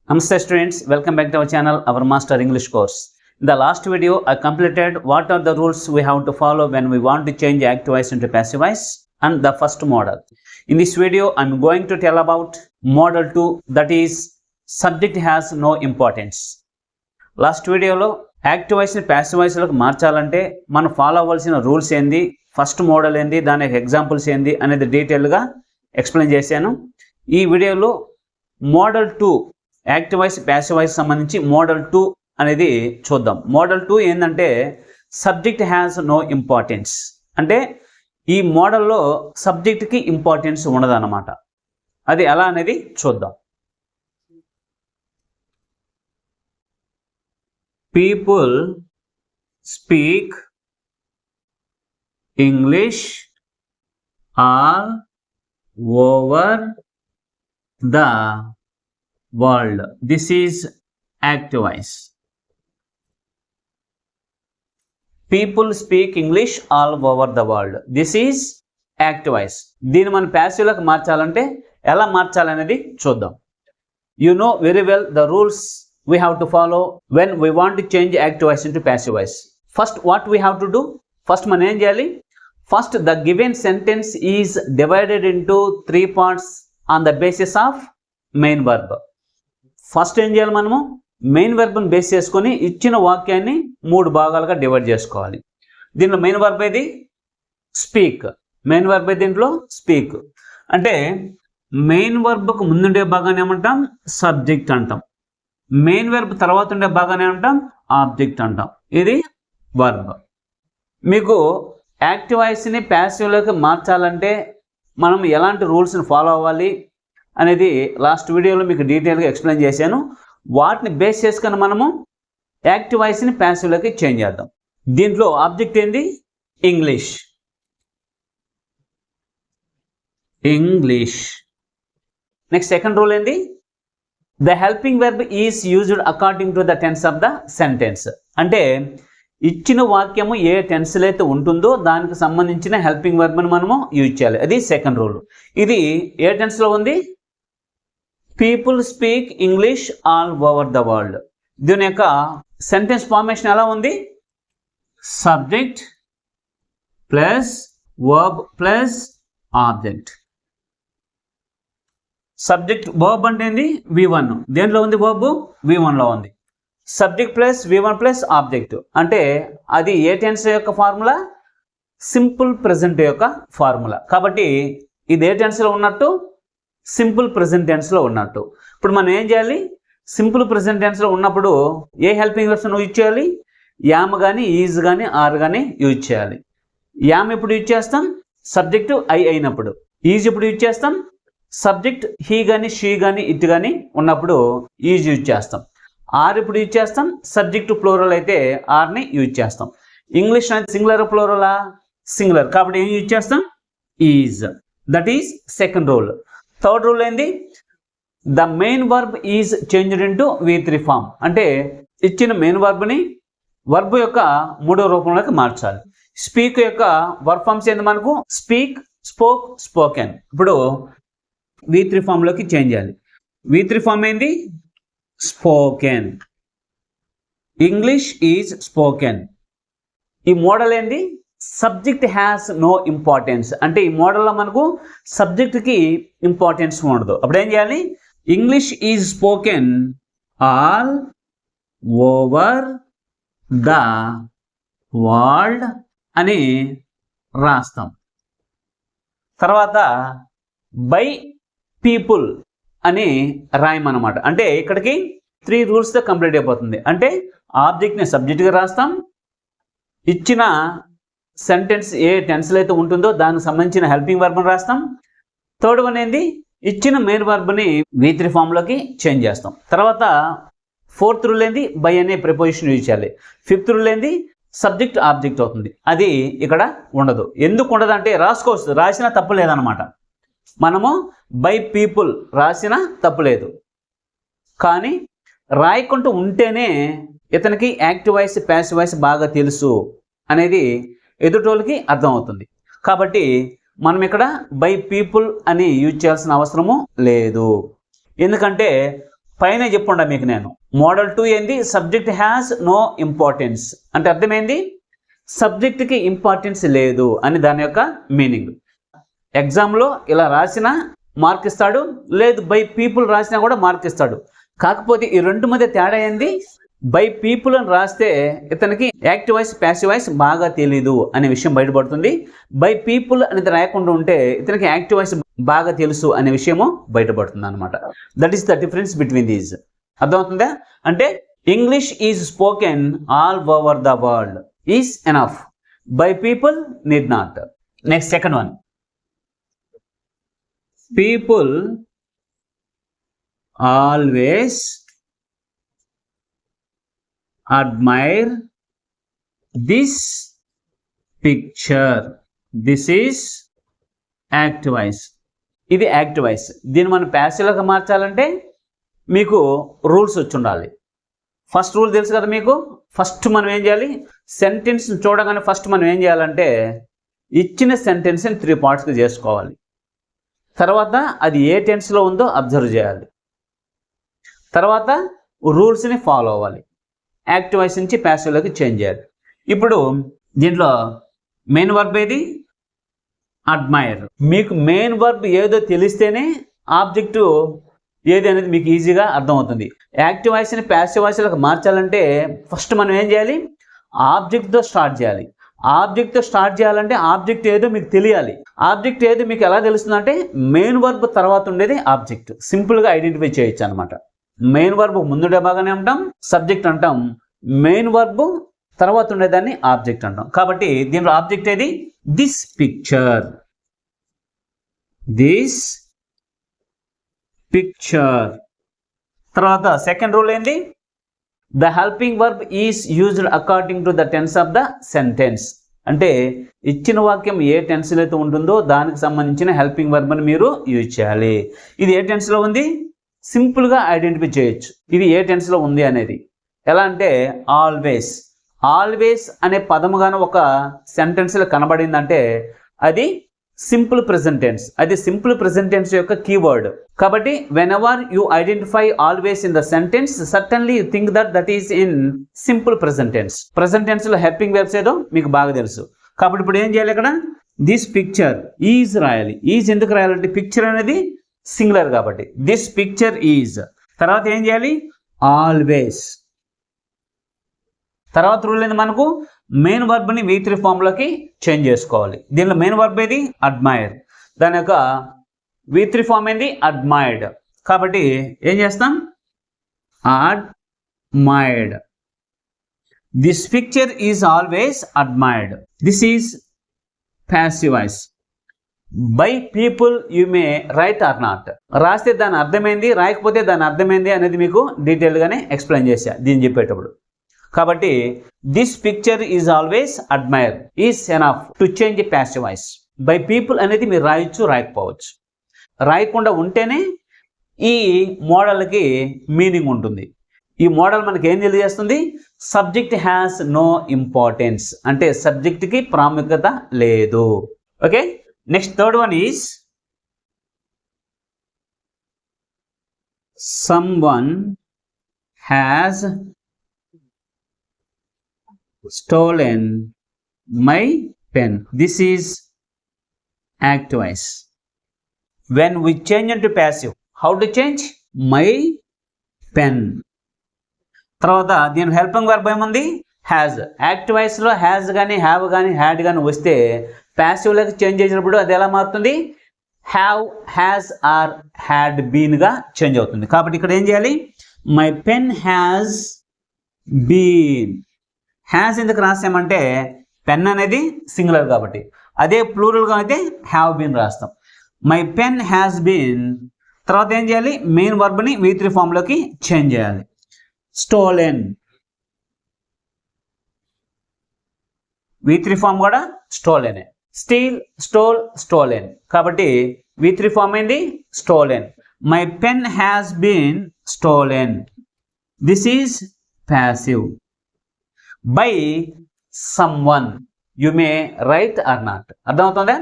Namaste students, welcome back to our channel, our Master English course. In the last video, I completed what are the rules we have to follow when we want to change active voice into passive voice and the first model. In this video, I'm going to tell about model 2, that is subject has no importance. Last video lo active voice ni passive voice loki మార్చాలంటే మనం follow అవ్వాల్సిన rules ఏంది, first model ఏంది, దాని examples ఏంది అనేది detail గా explain చేశాను. ఈ వీడియోలో model 2 active voice passive voice సంబంధించి మోడల్ 2 అనేది చూద్దాం. మోడల్ 2 ఏంటంటే సబ్జెక్ట్ హ్యాస్ నో ఇంపార్టెన్స్, అంటే ఈ మోడల్లో సబ్జెక్ట్కి ఇంపార్టెన్స్ ఉండదన్నమాట. అది ఎలా అనేది చూద్దాం. People speak English all over the world. This is active voice. People speak English all over the world. This is active voice. దీన్ని మనం passive లోకి మార్చాలంటే ఎలా మార్చాలనేది చూద్దాం. You know very well the rules we have to follow when we want to change active voice into passive voice. First what we have to do? First మనం ఏం చేయాలి? First the given sentence is divided into 3 parts on the basis of main verb. First ఏం చేయాలి, మనము main వర్బ్ని base చేసుకొని ఇచ్చిన వాక్యాన్ని 3 భాగాలుగా డివైడ్ చేసుకోవాలి. దీంట్లో మెయిన్ వర్బ్ ఏది? స్పీక్. మెయిన్ వర్బ్ ఏది దీంట్లో? స్పీక్. అంటే మెయిన్ వర్బ్కు ముందుండే భాగాన్ని ఏమంటాం? సబ్జెక్ట్ అంటాం. మెయిన్ వర్బ్ తర్వాత ఉండే భాగాన్ని ఏమంటాం? ఆబ్జెక్ట్ అంటాం. ఇది వర్బ్. మీకు యాక్టివ్ వాయిస్ని ప్యాసివ్లోకి మార్చాలంటే మనం ఎలాంటి రూల్స్ని ఫాలో అవ్వాలి అనేది లాస్ట్ వీడియోలో మీకు డీటెయిల్గా ఎక్స్ప్లెయిన్ చేశాను. వాటిని బేస్ చేసుకొని మనము యాక్టివ్ వాయిస్ని ప్యాసివ్లోకి చేంజ్ చేద్దాం. దీంట్లో ఆబ్జెక్ట్ ఏంది? English. English. Next second rule ఏంది? The helping verb is used according to the tense of the sentence. అంటే ఇచ్చిన వాక్యము ఏ టెన్స్లో అయితే ఉంటుందో దానికి సంబంధించిన హెల్పింగ్ వెర్బ్ని మనము యూజ్ చేయాలి. అది సెకండ్ రూల్. ఇది ఏ టెన్స్లో ఉంది? People speak English all over the world. దీని యొక్క సెంటెన్స్ ఫార్మేషన్ ఎలా ఉంది? Subject plus verb plus object. Subject verb అంటే ఏంది? V1. దేంట్లో ఉంది వర్బ్? V1లో ఉంది. Subject plus V1 plus object అంటే అది ఏ టెన్స్ యొక్క ఫార్ములా? సింపుల్ ప్రెజెంట్ యొక్క ఫార్ములా. కాబట్టి ఇది ఏ టెన్స్లో ఉన్నట్టు? సింపుల్ ప్రెజెంట్ టెన్స్లో ఉన్నట్టు. ఇప్పుడు మనం ఏం చేయాలి? సింపుల్ ప్రెజెంట్ టెన్స్లో ఉన్నప్పుడు ఏ హెల్పింగ్ వర్బ్స్ యూజ్ చేయాలి? యామ్ కానీ ఈజ్ కానీ ఆర్ కానీ యూజ్ చేయాలి. యామ్ ఎప్పుడు యూజ్ చేస్తాం? సబ్జెక్టు ఐ అయినప్పుడు. ఈజ్ ఎప్పుడు యూజ్ చేస్తాం? సబ్జెక్ట్ హీ కానీ షీ కానీ ఇట్ కానీ ఉన్నప్పుడు ఈజ్ యూజ్ చేస్తాం. ఆర్ ఇప్పుడు యూజ్ చేస్తాం? సబ్జెక్టు ప్లూరల్ అయితే ఆర్ని యూజ్ చేస్తాం. ఇంగ్లీష్ అనేది సింగులర్ ప్లూరలా? సింగులర్. కాబట్టి ఏం యూజ్ చేస్తాం? Is. That is second rule. Third rule ఏంది? The main verb is changed into V3 form. అంటే ఇచ్చిన మెయిన్ వర్బ్ని వర్బ్ యొక్క 3వ రూపంలోకి మార్చాలి. స్పీక్ యొక్క వర్బ్ ఫామ్స్ ఏంది మనకు? Speak, spoke, spoken. ఇప్పుడు V3 ఫామ్లోకి చేంజ్ చేయాలి. V3 ఫామ్ ఏంది? స్పోకెన్. English is spoken. ఈ మోడల్ ఏంది? Subject has no importance. అంటే ఈ మోడల్లో మనకు సబ్జెక్ట్కి ఇంపార్టెన్స్ ఉండదు. అప్పుడు ఏం చేయాలి? English is spoken all over the world అని రాస్తాం. తర్వాత బై పీపుల్ అని రాయమన్నమాట. అంటే ఇక్కడికి 3 రూల్స్తో కంప్లీట్ అయిపోతుంది. అంటే ఆబ్జెక్ట్ని సబ్జెక్ట్గా రాస్తాం, ఇచ్చిన సెంటెన్స్ ఏ టెన్స్లో అయితే ఉంటుందో దానికి సంబంధించిన హెల్పింగ్ వర్బ్ని రాస్తాం. థర్డ్ వన్ ఏంది? ఇచ్చిన మెయిన్ వర్బ్ని V3 ఫామ్లోకి చేంజ్ చేస్తాం. తర్వాత ఫోర్త్ రూల్ ఏంది? బై అనే ప్రిపోజిషన్ యూజ్ చేయాలి. ఫిఫ్త్ రూల్ ఏంది? సబ్జెక్ట్ ఆబ్జెక్ట్ అవుతుంది. అది ఇక్కడ ఉండదు. ఎందుకు ఉండదు అంటే రాసుకోవచ్చు, రాసినా తప్పు లేదనమాట. మనము బై పీపుల్ రాసినా తప్పు లేదు, కానీ రాయకుంటూ ఉంటేనే ఇతనికి యాక్టివ్ వాయిస్ ప్యాసివ్ వాయిస్ బాగా తెలుసు అనేది ఎదుటోళ్ళకి అర్థమవుతుంది. కాబట్టి మనం ఇక్కడ బై పీపుల్ అని యూజ్ చేయాల్సిన అవసరము లేదు. ఎందుకంటే పైన చెప్పుండా మీకు నేను. మోడల్ 2 ఏంది? సబ్జెక్ట్ హ్యాస్ నో ఇంపార్టెన్స్ అంటే అర్థమైంది, సబ్జెక్ట్కి ఇంపార్టెన్స్ లేదు అని దాని యొక్క మీనింగ్. ఎగ్జామ్లో ఇలా రాసినా మార్క్ ఇస్తాడు, లేదు బై పీపుల్ రాసినా కూడా మార్క్ ఇస్తాడు. కాకపోతే ఈ రెండు మధ్య తేడా ఏంది? బై పీపుల్ అని రాస్తే ఇతనికి యాక్టివ్ వాయిస్ ప్యాసివ్ వాయిస్ బాగా తెలీదు అనే విషయం బయటపడుతుంది. బై పీపుల్ అనేది రాయకుండా ఉంటే ఇతనికి యాక్టివ్ వాయిస్ బాగా తెలుసు అనే విషయము బయటపడుతుంది అనమాట. That is the difference between these. అర్థమవుతుందా? అంటే English is spoken all over the world is enough, by people need not. Next second one, people always admire this picture. This is active voice. ఇది active voice. దీన్ని మనం ప్యాసివ్గా మార్చాలంటే మీకు rules వచ్చి ఉండాలి. First rule తెలుసు కదా మీకు. ఫస్ట్ మనం ఏం చేయాలి? సెంటెన్స్ చూడగానే ఫస్ట్ మనం ఏం చేయాలంటే ఇచ్చిన సెంటెన్స్ని 3 పార్ట్స్గా చేసుకోవాలి. తర్వాత అది ఏ టెన్స్లో ఉందో అబ్జర్వ్ చేయాలి. తర్వాత రూల్స్ని ఫాలో అవ్వాలి. యాక్టివ్ వాయిస్ నుంచి ప్యాసివ్లోకి చేంజ్ చేయాలి. ఇప్పుడు దీంట్లో మెయిన్ వర్బ్ ఏది? అడ్మైర్. మీకు మెయిన్ వర్బ్ ఏదో తెలిస్తేనే ఆబ్జెక్టు ఏది అనేది మీకు ఈజీగా అర్థమవుతుంది. యాక్టివ్ వాయిస్ని ప్యాసివ్ వాయిస్లోకి మార్చాలంటే ఫస్ట్ మనం ఏం చేయాలి? ఆబ్జెక్ట్తో స్టార్ట్ చేయాలి. ఆబ్జెక్ట్తో స్టార్ట్ చేయాలంటే ఆబ్జెక్ట్ ఏదో మీకు తెలియాలి. ఆబ్జెక్ట్ ఏదో మీకు ఎలా తెలుస్తుందంటే మెయిన్ వర్బ్ తర్వాత ఉండేది ఆబ్జెక్ట్. సింపుల్గా ఐడెంటిఫై చేయొచ్చు అనమాట. మెయిన్ వర్బ్ ముందుండే బాగానే అంటాం, సబ్జెక్ట్ అంటాం. మెయిన్ వర్బ్ తర్వాత ఉండేదాన్ని ఆబ్జెక్ట్ అంటాం. కాబట్టి దీనిలో ఆబ్జెక్ట్ ఏది? This picture. This picture. తర్వాత సెకండ్ రూల్ ఏంది? The helping verb is used according to the tense of the sentence. అంటే ఇచ్చిన వాక్యం ఏ టెన్స్లో అయితే ఉంటుందో దానికి సంబంధించిన హెల్పింగ్ వర్బ్ని మీరు యూజ్ చేయాలి. ఇది ఏ టెన్స్లో ఉంది? సింపుల్గా ఐడెంటిఫై చేయొచ్చు ఇది ఏ టెన్స్లో ఉంది అనేది. ఎలా అంటే ఆల్వేస్. ఆల్వేస్ అనే పదముగాను ఒక సెంటెన్స్లో కనబడిందంటే అది సింపుల్ ప్రెజెంట్ టెన్స్. అది సింపుల్ ప్రెజెంట్ టెన్స్ యొక్క కీవర్డ్. కాబట్టి whenever you identify always in the sentence certainly you think that is in simple present tense. Present టెన్స్లో హెల్పింగ్ వెర్బ్స్ ఏదో మీకు బాగా తెలుసు. కాబట్టి ఇప్పుడు ఏం చేయాలి? ఇక్కడ దిస్ పిక్చర్ ఈజ్ రాయాలి. ఈజ్ ఎందుకు రాయాలంటే పిక్చర్ అనేది సింగులర్ కాబట్టి. This picture is. తర్వాత ఏం చేయాలి? ఆల్వేస్. తర్వాత రూల్ ఏంది మనకు? మెయిన్ వర్బ్ని V3 ఫామ్లోకి చేంజ్ చేసుకోవాలి. దీనిలో మెయిన్ వర్బ్ ఏది? అడ్మైర్. దాని యొక్క V3 ఫామ్ ఏంది? అడ్మైర్డ్. కాబట్టి ఏం చేస్తాం? Admired. This picture is always admired. This is passive voice. By people you may write or not. రాస్తే దాని అర్థమైంది, రాయకపోతే దాని అర్థమైంది అనేది మీకు డీటెయిల్గానే ఎక్స్ప్లెయిన్ చేశా దీన్ని చెప్పేటప్పుడు. కాబట్టి this picture is always admire is enough to change the passive voice. By people అనేది మీరు రాయొచ్చు, రాయకపోవచ్చు. రాయకుండా ఉంటేనే ఈ మోడల్కి మీనింగ్ ఉంటుంది. ఈ మోడల్ మనకి ఏం తెలియజేస్తుంది? సబ్జెక్ట్ హ్యాస్ నో ఇంపార్టెన్స్ అంటే సబ్జెక్ట్కి ప్రాముఖ్యత లేదు. Okay, next third one is someone has stolen my pen. This is active voice. When we change into passive, how to change? My pen. తర్వాత దీని హెల్పింగ్ వర్బ్ ఏముంది? హ్యాజ్. యాక్టివ్ వాయిస్లో has కానీ have కానీ హ్యాడ్ కానీ వస్తే ప్యాసివ్లోకి change చేసినప్పుడు అది ఎలా మారుతుంది? హ్యావ్, హ్యాజ్ ఆర్ హ్యాడ్ బీన్గా చేంజ్ అవుతుంది. కాబట్టి ఇక్కడ ఏం చేయాలి? My pen has been. Has ఎందుకు రాసామంటే పెన్ అనేది సింగులర్ కాబట్టి. అదే ప్లూరల్గా అయితే హ్యావ్ బీన్ రాస్తాం. My pen has been. తర్వాత ఏం చేయాలి? మెయిన్ వర్బ్ని V3 ఫామ్లోకి చేంజ్ చేయాలి. స్టోలెన్. V3 ఫామ్ కూడా స్టోలెనే. Steel, stole, stolen. కాబట్టి V3 ఫామ్ ఏంది? Stolen. My pen has been stolen. This is passive. By someone you may write or not. అర్థమవుతుందా?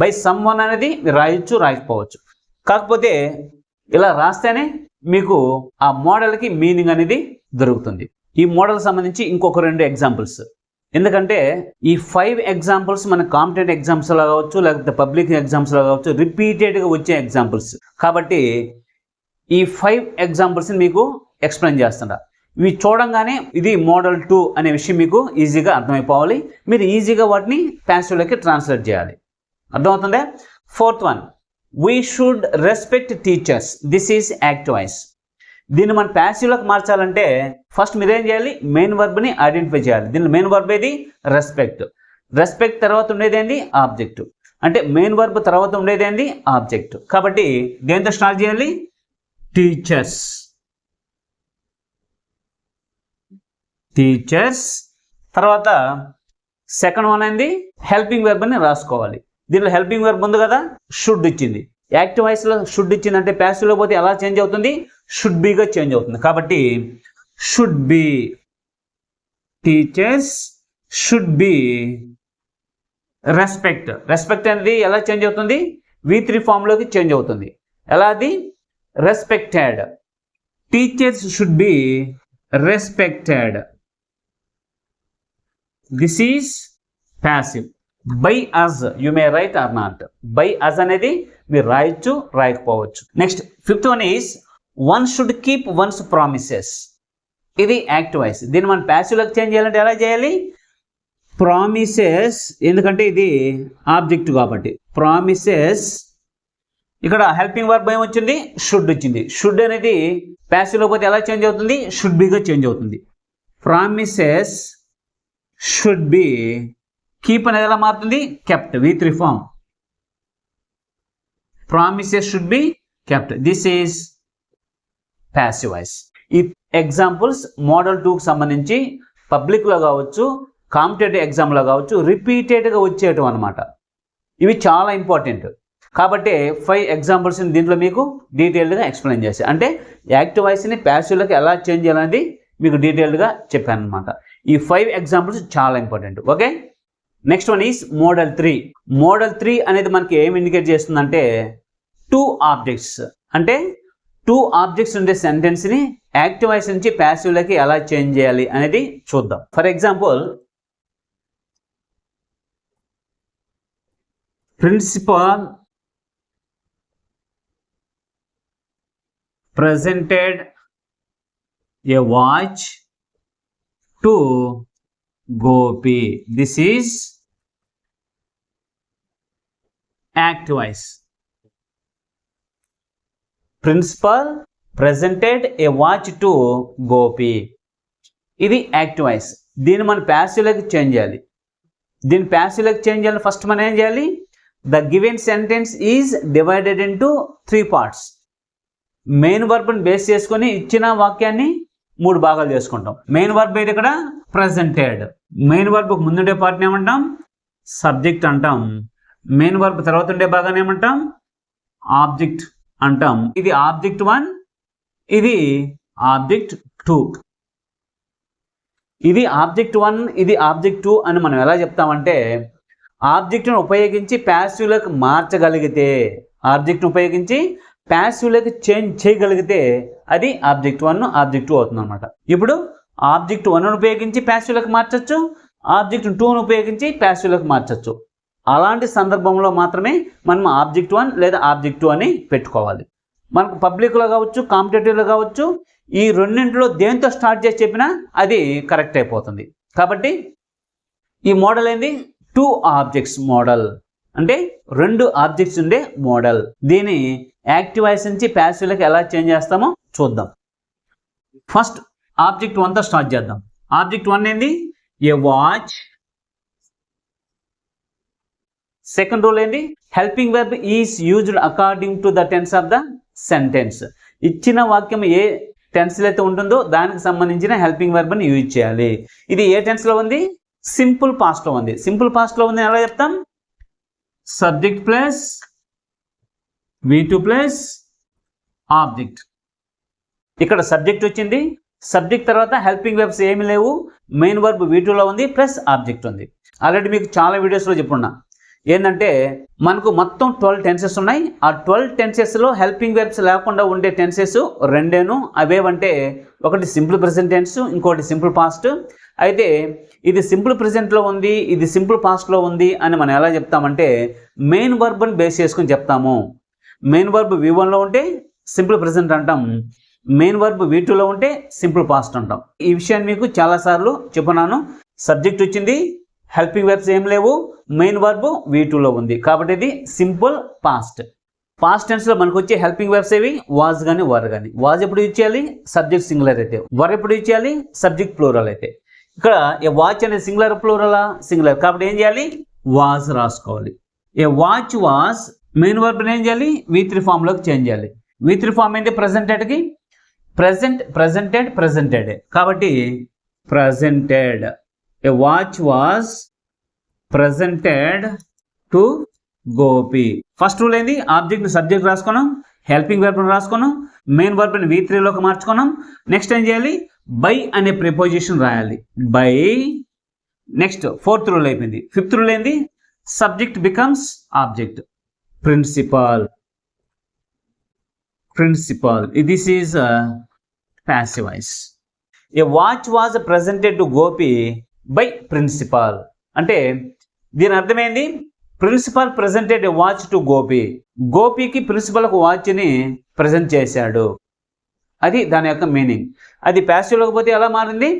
బై సమ్వన్ అనేది రాయొచ్చు, రాయకపోవచ్చు. కాకపోతే ఇలా రాస్తేనే మీకు ఆ మోడల్కి మీనింగ్ అనేది దొరుకుతుంది. ఈ మోడల్ సంబంధించి ఇంకొక 2 ఎగ్జాంపుల్స్, ఎందుకంటే ఈ 5 ఎగ్జాంపుల్స్ మన కాంపిటేటివ్ ఎగ్జామ్స్లో కావచ్చు, లేకపోతే పబ్లిక్ ఎగ్జామ్స్లో కావచ్చు, రిపీటెడ్గా వచ్చే ఎగ్జాంపుల్స్. కాబట్టి ఈ 5 ఎగ్జాంపుల్స్ని మీకు ఎక్స్ప్లెయిన్ చేస్తున్నా. ఇవి చూడంగానే ఇది మోడల్ 2 అనే విషయం మీకు ఈజీగా అర్థమైపోవాలి. మీరు ఈజీగా వాటిని ప్యాసివ్లోకి ట్రాన్స్లేట్ చేయాలి. అర్థమవుతుందా? 4th one, we should respect teachers. This is active voice. దీన్ని మనం ప్యాసివ్లోకి మార్చాలంటే ఫస్ట్ మీరేం చేయాలి? మెయిన్ వర్బ్ని ఐడెంటిఫై చేయాలి. దీనిలో మెయిన్ వర్బ్ ఏది? రెస్పెక్ట్. రెస్పెక్ట్ తర్వాత ఉండేది ఏంది? ఆబ్జెక్ట్. అంటే మెయిన్ వర్బ్ తర్వాత ఉండేది ఏంది? ఆబ్జెక్ట్. కాబట్టి దేంతో స్టార్ట్ చేయాలి? టీచర్స్. టీచర్స్ తర్వాత సెకండ్ వన్ ఏంది? హెల్పింగ్ వెర్బ్ అని రాసుకోవాలి. దీనిలో హెల్పింగ్ వెర్బ్ ఉంది కదా, షుడ్ ఇచ్చింది. యాక్టివ్ వాయిస్లో షుడ్ ఇచ్చిందంటే ప్యాసివ్లో పోతే ఎలా చేంజ్ అవుతుంది? షుడ్ బీగా చేంజ్ అవుతుంది. కాబట్టి should be, teachers should be respect. Respect అనేది ఎలా చేంజ్ అవుతుంది? V3 ఫామ్లోకి చేంజ్ అవుతుంది. ఎలా అది? Respected. Teachers should be respected. This is passive. By us you may write or not. By us అనేది మీరు రాయొచ్చు, రాయకపోవచ్చు. Next 5th one is one should keep one's promises. ఇది యాక్టివ్ వాయిస్. దీన్ని మనం ప్యాసివ్లోకి చేంజ్ చేయాలంటే ఎలా చేయాలి? ప్రామిసెస్, ఎందుకంటే ఇది ఆబ్జెక్ట్ కాబట్టి ప్రామిసెస్. ఇక్కడ హెల్పింగ్ వర్బ్ ఏం వచ్చింది? షుడ్ వచ్చింది. షుడ్ అనేది ప్యాసివ్లో పోతే ఎలా చేంజ్ అవుతుంది? షుడ్ బీగా చేంజ్ అవుతుంది. ప్రామిసెస్ షుడ్ బి, కీప్ అనేది ఎలా మారుతుంది? Kept. V3 form. Promises should be kept. This is passive voice. ఈ ఎగ్జాంపుల్స్ మోడల్ 2కి సంబంధించి పబ్లిక్లో కావచ్చు, కాంపిటేటివ్ ఎగ్జామ్లో కావచ్చు, రిపీటెడ్గా వచ్చేటివి అనమాట. ఇవి చాలా ఇంపార్టెంట్. కాబట్టి 5 ఎగ్జాంపుల్స్ దీంట్లో మీకు డీటెయిల్డ్గా ఎక్స్ప్లెయిన్ చేశాను. అంటే యాక్టివ్ వాయిస్ని ప్యాసివ్లోకి ఎలా చేంజ్ చేయాలనేది మీకు డీటెయిల్డ్గా చెప్పాను అనమాట. ఈ 5 ఎగ్జాంపుల్స్ చాలా important. Okay, next one is model 3. Model 3 అనేది మనకి ఏం ఇండికేట్ చేస్తుందంటే 2 ఆబ్జెక్ట్స్. అంటే 2 ఆబ్జెక్ట్స్ ఉండే సెంటెన్స్ని యాక్టివ్ వాయిస్ నుంచి ప్యాసివ్లోకి ఎలా చేంజ్ చేయాలి అనేది చూద్దాం. For example, principal presented a watch to Gopi. This is active voice. Principal presented a watch to Gopi. ఇది యాక్టివ్ వాయిస్. దీన్ని మనం ప్యాసివ్లోకి చేంజ్ చేయాలి. దీన్ని ప్యాసివ్లోకి చేంజ్ చేయాలి. ఫస్ట్ మనం ఏం చేయాలి? The given sentence is divided into 3 parts. Main వర్బ్ని బేస్ చేసుకొని ఇచ్చిన వాక్యాన్ని 3 భాగాలు చేసుకుంటాం. మెయిన్ వర్బ్ అయితే ఇక్కడ ప్రెజెంటెడ్. మెయిన్ వర్బ్ ముందుండే పార్ట్ని ఏమంటాం? సబ్జెక్ట్ అంటాం. మెయిన్ వర్బ్ తర్వాత ఉండే భాగాన్ని ఏమంటాం? ఆబ్జెక్ట్ అంటాం. ఇది ఆబ్జెక్ట్ 1, ఇది ఆబ్జెక్ట్ 2. ఇది ఆబ్జెక్ట్ 1, ఇది ఆబ్జెక్ట్ 2 అని మనం ఎలా చెప్తామంటే, ఆబ్జెక్ట్ను ఉపయోగించి ప్యాసివ్లోకి మార్చగలిగితే, ఆబ్జెక్ట్ను ఉపయోగించి ప్యాసివ్లోకి చేంజ్ చేయగలిగితే అది ఆబ్జెక్ట్ 1, ఆబ్జెక్ట్ 2 అవుతుంది అనమాట. ఇప్పుడు ఆబ్జెక్ట్ 1ను ఉపయోగించి ప్యాసివ్లోకి మార్చచ్చు, ఆబ్జెక్ట్ 2ను ఉపయోగించి ప్యాసివ్లోకి మార్చచ్చు. అలాంటి సందర్భంలో మాత్రమే మనం ఆబ్జెక్ట్ 1 లేదా ఆబ్జెక్ట్ 2 అని పెట్టుకోవాలి. మనకు పబ్లిక్లో కావచ్చు, కాంపిటేటివ్లో కావచ్చు, ఈ రెండింటిలో దేంతో స్టార్ట్ చేసి చెప్పినా అది కరెక్ట్ అయిపోతుంది. కాబట్టి ఈ మోడల్ ఏంది? 2 ఆబ్జెక్ట్స్ మోడల్. అంటే 2 ఆబ్జెక్ట్స్ ఉండే మోడల్. దీని యాక్టివ్ వాయిస్ నుంచి ప్యాసివ్లోకి ఎలా చేంజ్ చేస్తామో చూద్దాం. ఫస్ట్ ఆబ్జెక్ట్ 1తో స్టార్ట్ చేద్దాం. ఆబ్జెక్ట్ 1 ఏంది? A watch. సెకండ్ రూల్ ఏంది? Helping verb is used according to the tense of the sentence. ఇచ్చిన వాక్యం ఏ టెన్స్లో అయితే ఉంటుందో దానికి సంబంధించిన హెల్పింగ్ వెర్బ్ని యూజ్ చేయాలి. ఇది ఏ టెన్స్లో ఉంది? సింపుల్ పాస్ట్లో ఉంది. సింపుల్ పాస్ట్లో ఉంది ఎలా చెప్తాం? Subject plus V2 plus object. ఇక్కడ సబ్జెక్ట్ వచ్చింది. సబ్జెక్ట్ తర్వాత హెల్పింగ్ వెర్బ్స్ ఏమి లేవు. మెయిన్ వర్బ్ V2లో ఉంది, ప్లస్ ఆబ్జెక్ట్ ఉంది. ఆల్రెడీ మీకు చాలా వీడియోస్లో చెప్పున్నా. ఏంటంటే మనకు మొత్తం 12 టెన్సెస్ ఉన్నాయి. ఆ 12 టెన్సెస్లో హెల్పింగ్ వెర్బ్స్ లేకుండా ఉండే టెన్సెస్ రెండేను. అవేవంటే ఒకటి సింపుల్ ప్రెజెంట్ టెన్స్, ఇంకోటి సింపుల్ పాస్ట్. అయితే ఇది సింపుల్ ప్రెజెంట్లో ఉంది, ఇది సింపుల్ పాస్ట్లో ఉంది అని మనం ఎలా చెప్తామంటే మెయిన్ వర్బ్ని బేస్ చేసుకుని చెప్తాము. మెయిన్ వర్బ్ V1లో ఉంటే సింపుల్ ప్రెజెంట్ అంటాం, మెయిన్ వర్బ్ V2లో ఉంటే సింపుల్ పాస్ట్ అంటాం. ఈ విషయాన్ని మీకు చాలాసార్లు చెప్పున్నాను. సబ్జెక్ట్ వచ్చింది, హెల్పింగ్ వెర్బ్స్ ఏం లేవు, మెయిన్ వర్బ్ V2లో ఉంది, కాబట్టి ఇది సింపుల్ పాస్ట్. పాస్ట్ టెన్స్లో మనకు వచ్చే హెల్పింగ్ వెర్బ్స్ ఏవి? వాజ్ కానీ వర్ కానీ. వాజ్ ఎప్పుడు యూజ్ చేయాలి? సబ్జెక్ట్ సింగులర్ అయితే. వర్ ఎప్పుడు యూజ్ చేయాలి? సబ్జెక్ట్ ప్లూరల్ అయితే. ఇక్కడ ఏ వాచ్ అనేది సింగులర్ ప్లూరలా? సింగులర్, కాబట్టి ఏం చేయాలి? వాజ్ రాసుకోవాలి. ఏ వాచ్ వాజ్ మెయిన్ వర్బ్ని ఏం చేయాలి? V3 ఫామ్లోకి చేంజ్ చేయాలి. V3 ఫామ్ ఏంటి? ప్రెజెంటెడ్కి ప్రెజెంట్, ప్రెజెంటెడ్, ప్రెజెంటెడ్, కాబట్టి presented. A watch was presented to Gopi. First rule ఏంది? ఆబ్జెక్ట్ని సబ్జెక్ట్ రాసుకున్నాం, హెల్పింగ్ వెర్బ్ని రాసుకున్నాం, మెయిన్ వర్బ్ని V3లోకి మార్చుకున్నాం. నెక్స్ట్ ఏం చేయాలి? బై అనే ప్రిపోజిషన్ రాయాలి. బై. నెక్స్ట్ ఫోర్త్ రూల్ అయిపోయింది. ఫిఫ్త్ రూల్ ఏంది? Subject becomes object. Principal, principal. This is passive voice. A watch was presented to Gopi by principal. అంటే దీని అర్థమైంది, principal presented a watch to Gopi. గోపికి ప్రిన్సిపల్ ఒక వాచ్ని ప్రజెంట్ చేశాడు, అది దాని యొక్క మీనింగ్. అది ప్యాసివ్లోకి పోతే ఎలా మారింది?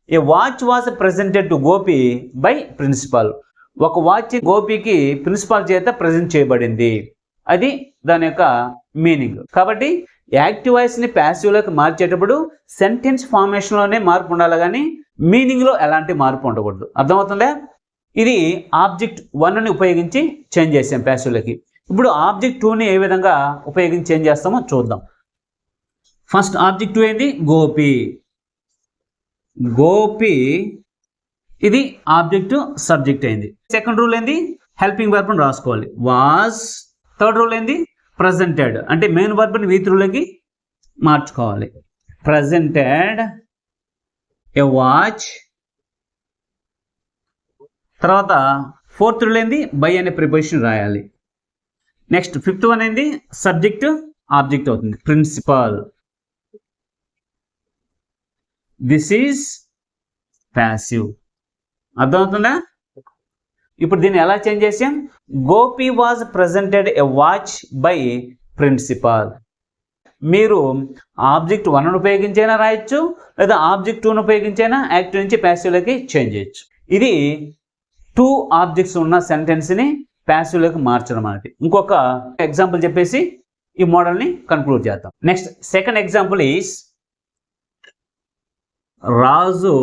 A watch was presented to Gopi by principal. ఒక వాచ్ గోపికి ప్రిన్సిపల్ చేత ప్రజెంట్ చేయబడింది, అది దాని యొక్క మీనింగ్. కాబట్టి యాక్టివ్ వాయిస్ని ప్యాసివ్లోకి మార్చేటప్పుడు సెంటెన్స్ ఫార్మేషన్లోనే మార్పు ఉండాలి, కానీ మీనింగ్లో ఎలాంటి మార్పు ఉండకూడదు. అర్థమవుతుందా? ఇది ఆబ్జెక్ట్ 1ని ఉపయోగించి చేంజ్ చేసాం ప్యాసివ్లోకి. ఇప్పుడు ఆబ్జెక్ట్ 2ని ఏ విధంగా ఉపయోగించి చేంజ్ చేస్తామో చూద్దాం. ఫస్ట్ ఆబ్జెక్ట్ 2 ఏంది? గోపి. గోపి ఇది ఆబ్జెక్ట్ సబ్జెక్ట్ అయింది. సెకండ్ రూల్ ఏంది? హెల్పింగ్ వర్బ్ని రాసుకోవాలి, వాజ్. థర్డ్ రూల్ ఏంది? ప్రెజెంటెడ్, అంటే మెయిన్ వర్బ్ని V3లోకి మార్చుకోవాలి. Presented a watch. తర్వాత ఫోర్త్ రూల్ ఏంది? బై అనే ప్రిపోజిషన్ రాయాలి. నెక్స్ట్ ఫిఫ్త్ వన్ ఏంది? సబ్జెక్ట్ ఆబ్జెక్ట్ అవుతుంది, ప్రిన్సిపల్. This is passive. అర్థమవుతుందా? ఇప్పుడు దీన్ని ఎలా చేంజ్ చేసాం? Gopi was presented a watch by principal. మీరు ఆబ్జెక్ట్ 1ను ఉపయోగించైనా రాయొచ్చు, లేదా ఆబ్జెక్ట్ 2ను ఉపయోగించైనా యాక్టివ్ నుంచి ప్యాసివ్లోకి చేంజ్ చేయొచ్చు. ఇది 2 ఆబ్జెక్ట్స్ ఉన్న సెంటెన్స్ని ప్యాసివ్లోకి మార్చడం అనేది. ఇంకొక ఎగ్జాంపుల్ చెప్పేసి ఈ మోడల్ని కన్క్లూడ్ చేద్దాం. Next second example is Raju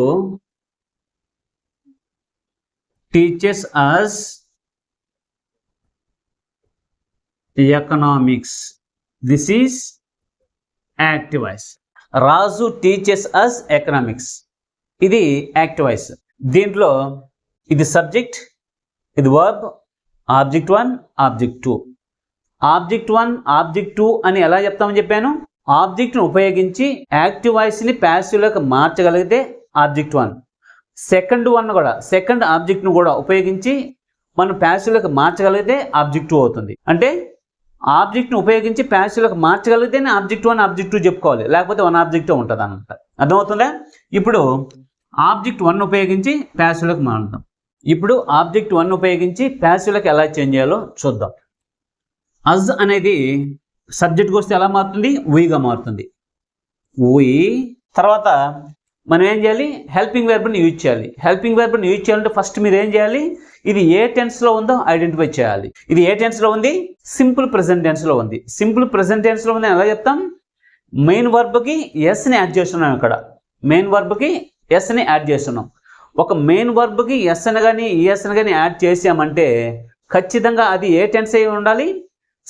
teaches us economics. This is active voice. Raju teaches us economics. ఇది యాక్టివ్ వాయిస్. దీంట్లో ఇది సబ్జెక్ట్, ఇది verb, object 1, object 2. Object 1, object 2 అని ఎలా చెప్తామని చెప్పాను? ఆబ్జెక్ట్ను ఉపయోగించి యాక్టివ్ వాయిస్ని ప్యాసివ్లోకి మార్చగలిగితే ఆబ్జెక్ట్ 1. సెకండ్ వన్ కూడా, సెకండ్ ఆబ్జెక్ట్ను కూడా ఉపయోగించి మనం ప్యాసివ్లోకి మార్చగలిగితే ఆబ్జెక్ట్ 2 అవుతుంది. అంటే ఆబ్జెక్ట్ను ఉపయోగించి ప్యాసివ్లోకి మార్చగలిగితేనే ఆబ్జెక్ట్ 1, ఆబ్జెక్ట్ 2 చెప్పుకోవాలి, లేకపోతే 1 ఆబ్జెక్ట్ ఉంటుంది అన్నమాట. అర్థమవుతుందా? ఇప్పుడు ఆబ్జెక్ట్ 1 ఉపయోగించి ప్యాసివ్లోకి మారుతాం. ఇప్పుడు ఆబ్జెక్ట్ 1 ఉపయోగించి ప్యాసివ్లోకి ఎలా చేంజ్ చేయాలో చూద్దాం. అజ్ అనేది సబ్జెక్ట్కి వస్తే ఎలా మారుతుంది? వీగా మారుతుంది. వీ. తర్వాత మనం ఏం చేయాలి? హెల్పింగ్ వెర్బ్ని యూజ్ చేయాలి. హెల్పింగ్ వెర్బ్ని యూజ్ చేయాలంటే ఫస్ట్ మీరు ఏం చేయాలి? ఇది ఏ టెన్స్లో ఉందో ఐడెంటిఫై చేయాలి. ఇది ఏ టెన్స్లో ఉంది? సింపుల్ ప్రెజెంట్ టెన్స్లో ఉంది. సింపుల్ ప్రెజెంట్ టెన్స్లో ఉంది ఎలా చెప్తాం? మెయిన్ వర్బ్కి ఎస్ని యాడ్ చేస్తున్నాం. ఇక్కడ మెయిన్ వర్బ్కి ఎస్ని యాడ్ చేస్తున్నాం. ఒక మెయిన్ వర్బ్కి ఎస్ అని కానీ ఈఎస్ అని కానీ యాడ్ చేసామంటే ఖచ్చితంగా అది ఏ టెన్స్ అయి ఉండాలి?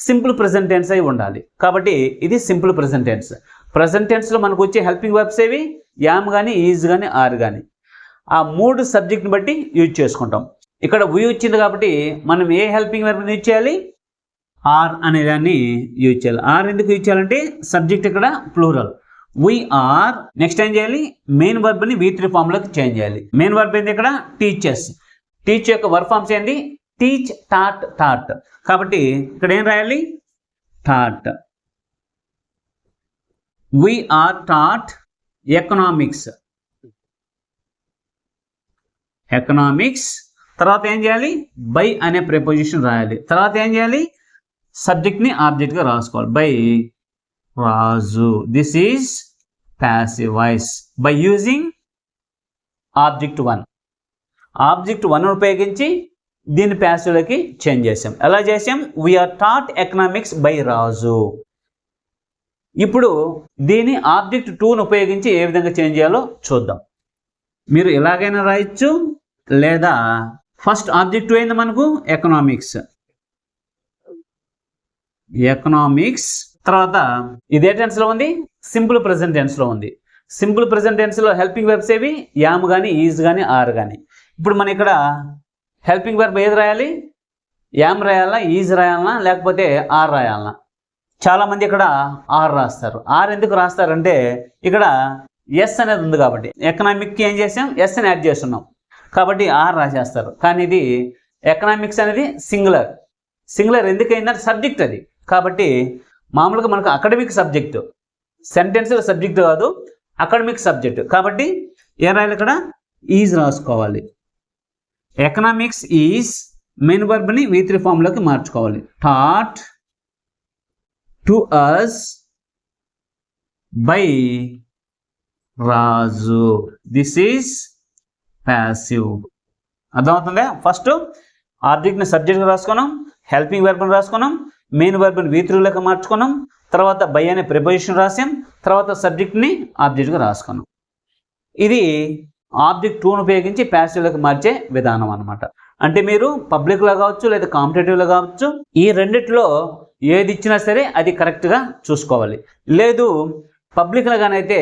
సింపుల్ ప్రెజెంట్ టెన్స్ అయి ఉండాలి. కాబట్టి ఇది సింపుల్ ప్రెజెంట్ టెన్స్. ప్రెజెంట్ టెన్స్లో మనకు వచ్చే హెల్పింగ్ వర్బ్స్ ఏవి? యామ్ కానీ, ఈజ్ కానీ, ఆర్ కానీ. ఆ 3 సబ్జెక్ట్ని బట్టి యూజ్ చేసుకుంటాం. ఇక్కడ వీ వచ్చింది కాబట్టి మనం ఏ హెల్పింగ్ వర్బ్ని యూజ్ చేయాలి? ఆర్ అనే దాన్ని యూజ్ చేయాలి. ఆర్ ఎందుకు యూజ్ చేయాలంటే సబ్జెక్ట్ ఇక్కడ ప్లూరల్. We are. నెక్స్ట్ ఏం చేయాలి? మెయిన్ వర్బ్ని V3 ఫామ్లోకి చేంజ్ చేయాలి. మెయిన్ వర్బ్ ఏంది? ఇక్కడ టీచర్స్. టీచ్ యొక్క వర్బ్ ఫామ్స్ ఏంది? Teach, taught. కాబట్టి ఇక్కడ ఏం రాయాలి? Taught. we are taught economics. తర్వాత ఏం చేయాలి? బై అనే ప్రిపోజిషన్ రాయాలి. తర్వాత ఏం చేయాలి? సబ్జెక్ట్ని ఆబ్జెక్ట్గా రాసుకోవాలి. By Raju. This is passive voice by using object 1. Object 1 ఉపయోగించి దీన్ని ప్యాసివ్లోకి చేంజ్ చేసాం. ఎలా చేసాం? వీఆర్ టాట్ ఎకనామిక్స్ బై రాజు. ఇప్పుడు దీని ఆబ్జెక్ట్ 2ను ఉపయోగించి ఏ విధంగా చేంజ్ చేయాలో చూద్దాం. మీరు ఎలాగైనా రాయొచ్చు, లేదా ఫస్ట్ ఆబ్జెక్ట్ 2 అయింది మనకు ఎకనామిక్స్. తర్వాత ఇది ఏ టెన్స్లో ఉంది? సింపుల్ ప్రెజెంట్ టెన్స్లో ఉంది. సింపుల్ ప్రెజెంట్ టెన్స్లో హెల్పింగ్ వెర్బ్స్ ఏవి? యామ్ కానీ, ఈజ్ కానీ, ఆర్ కానీ. ఇప్పుడు మనం ఇక్కడ హెల్పింగ్ వెర్బ్ ఏది రాయాలి? యామ్ రాయాలా, ఈజ్ రాయాలనా, లేకపోతే ఆర్ రాయాలనా? చాలామంది ఇక్కడ ఆర్ రాస్తారు. ఆర్ ఎందుకు రాస్తారంటే ఇక్కడ ఎస్ అనేది ఉంది కాబట్టి, ఎకనామిక్కి ఏం చేసాం? ఎస్ అని యాడ్ చేస్తున్నాం కాబట్టి ఆర్ రాసేస్తారు. కానీ ఇది ఎకనామిక్స్ అనేది సింగులర్ ఎందుకైందంటే సబ్జెక్ట్ అది. కాబట్టి మామూలుగా మనకు అకాడమిక్ సబ్జెక్టు, సెంటెన్స్లో సబ్జెక్ట్ కాదు, అకాడమిక్ సబ్జెక్ట్. కాబట్టి ఏం రాయాలి? ఇక్కడ ఈజ్ రాసుకోవాలి. ఎకనామిక్స్ ఈజ్ మెయిన్ వర్బ్ని V3 ఫామ్లోకి మార్చుకోవాలి. Taught to us by Raju. This is passive. అర్థమవుతుందా? ఫస్ట్ ఆబ్జెక్ట్ని సబ్జెక్ట్గా రాసుకున్నాం, హెల్పింగ్ వెర్బ్ని రాసుకున్నాం, మెయిన్ వెర్బ్ని V3లోకి మార్చుకున్నాం, తర్వాత బై అనే ప్రిపోజిషన్ రాసాం, తర్వాత సబ్జెక్ట్ని ఆబ్జెక్ట్గా రాసుకున్నాం. ఇది ఆబ్జెక్ట్ 2ను ఉపయోగించి ప్యాసివ్లోకి మార్చే విధానం అనమాట. అంటే మీరు పబ్లిక్లో కావచ్చు, లేదా కాంపిటేటివ్లో కావచ్చు, ఈ రెండిట్లో ఏది ఇచ్చినా సరే అది కరెక్ట్గా చూసుకోవాలి. లేదు పబ్లిక్లోగానైతే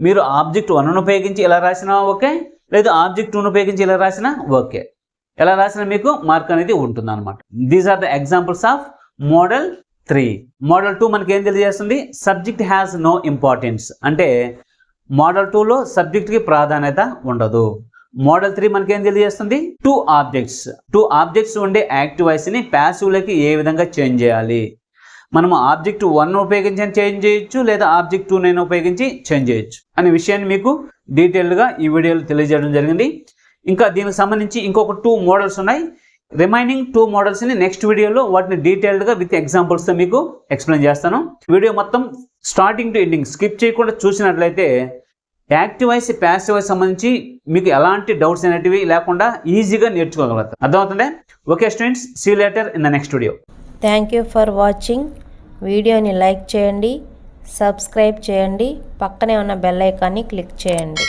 మీరు ఆబ్జెక్ట్ 1ను ఉపయోగించి ఇలా రాసినా ఓకే, లేదు ఆబ్జెక్ట్ 2ను ఉపయోగించి ఇలా రాసినా ఓకే. ఎలా రాసినా మీకు మార్క్ అనేది ఉంటుంది అనమాట. These are the examples of model 3. Model 2 మనకి ఏం తెలియజేస్తుంది? Subject has no importance. అంటే మోడల్ 2లో సబ్జెక్ట్కి ప్రాధాన్యత ఉండదు. మోడల్ 3 మనకి ఏం తెలియజేస్తుంది? 2 ఆబ్జెక్ట్స్ ఉండే యాక్టివ్ వాయిస్ని ప్యాసివ్లోకి ఏ విధంగా చేంజ్ చేయాలి. మనము ఆబ్జెక్ట్ 1 ఉపయోగించి చేంజ్ చేయొచ్చు, లేదా ఆబ్జెక్ట్ 2 ఉపయోగించి చేంజ్ చేయొచ్చు అనే విషయాన్ని మీకు డీటెయిల్డ్గా ఈ వీడియోలో తెలియజేయడం జరిగింది. ఇంకా దీనికి సంబంధించి ఇంకొక 2 మోడల్స్ ఉన్నాయి. రిమైనింగ్ 2 మోడల్స్ని నెక్స్ట్ వీడియోలో వాటిని డీటెయిల్డ్గా విత్ ఎగ్జాంపుల్స్తో మీకు ఎక్స్ప్లెయిన్ చేస్తాను. వీడియో మొత్తం స్టార్టింగ్ టు ఎండింగ్ స్కిప్ చేయకుండా చూసినట్లయితే యాక్టివ్ వాయిస్, ప్యాసివ్ వాయిస్ సంబంధించి మీకు ఎలాంటి డౌట్స్ అనేటివి లేకుండా ఈజీగా నేర్చుకోగలుగుతారు. అర్థమవుతుందా? Okay students, see you later in the next video. Thank you for watching. వీడియోని లైక్ చేయండి, సబ్స్క్రైబ్ చేయండి, పక్కనే ఉన్న బెల్ ఐకాన్ని క్లిక్ చేయండి.